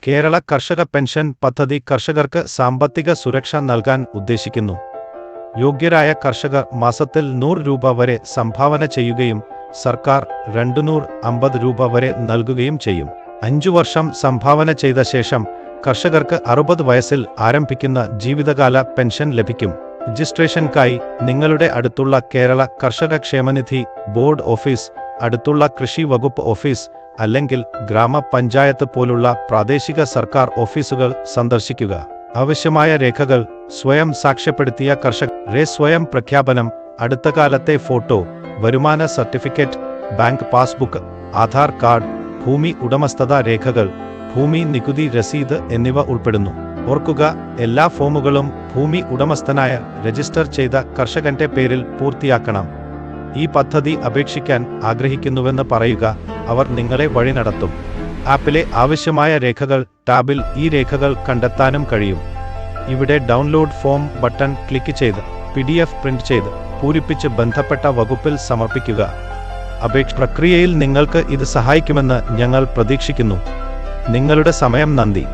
കേരള കർഷക പെൻഷൻ പദ്ധതി കർഷകർക്ക് സാമ്പത്തിക സുരക്ഷ നൽകാൻ ഉദ്ദേശിക്കുന്നു. യോഗ്യരായ കർഷകർ മാസത്തിൽ 100 രൂപ വരെ സംഭാവന ചെയ്യുകയും സർക്കാർ 250 രൂപ വരെ നൽകുകയും ചെയ്യും. 5 വർഷം സംഭാവന ചെയ്ത ശേഷം കർഷകർക്ക് 60 വയസ്സിൽ ആരംഭിക്കുന്ന ജീവിതകാല പെൻഷൻ ലഭിക്കും. രജിസ്ട്രേഷൻക്കായി നിങ്ങളുടെ അടുത്തുള്ള കേരള കർഷക ക്ഷേമനിധി ബോർഡ് ഓഫീസ്, അടുത്തുള്ള കൃഷി വകുപ്പ് ഓഫീസ് അല്ലെങ്കിൽ ഗ്രാമപഞ്ചായത്ത് പോലുള്ള പ്രാദേശിക സർക്കാർ ഓഫീസുകൾ സന്ദർശിക്കുക. ആവശ്യമായ രേഖകൾ: സ്വയം സാക്ഷ്യപ്പെടുത്തിയ കർഷകരുടെ സ്വയം പ്രഖ്യാപനം, അടുത്ത കാലത്തെ ഫോട്ടോ, വരുമാന certificate, bank passbook, Aadhaar card, ഭൂമി ഉടമസ്ഥത രേഖകൾ, ഭൂമി നികുതി രസീത് എന്നിവ ഉൾപ്പെടുന്നു. ഓർക്കുക, എല്ലാ ഫോമുകളും ഭൂമി ഉടമസ്ഥനായ രജിസ്റ്റർ ചെയ്ത കർഷകന്റെ പേരിൽ പൂർത്തിയാക്കണം. ഈ പദ്ധതി അപേക്ഷിക്കാൻ ആഗ്രഹിക്കുന്നുവെന്ന് പറയുക, അവർ നിങ്ങളെ വഴി നടത്തും. ആപ്പിലെ ആവശ്യമായ രേഖകൾ ടാബിൽ ഈ രേഖകൾ കണ്ടെത്താനും കഴിയും. ഇവിടെ ഡൗൺലോഡ് ഫോം ബട്ടൺ ക്ലിക്ക് ചെയ്ത് PDF പ്രിന്റ് ചെയ്ത് പൂരിപ്പിച്ച് ബന്ധപ്പെട്ട വകുപ്പിൽ സമർപ്പിക്കുക. അപേക്ഷ പ്രക്രിയയിൽ നിങ്ങൾക്ക് ഇത് സഹായിക്കുമെന്ന് ഞങ്ങൾ പ്രതീക്ഷിക്കുന്നു. നിങ്ങളുടെ സമയം നന്ദി.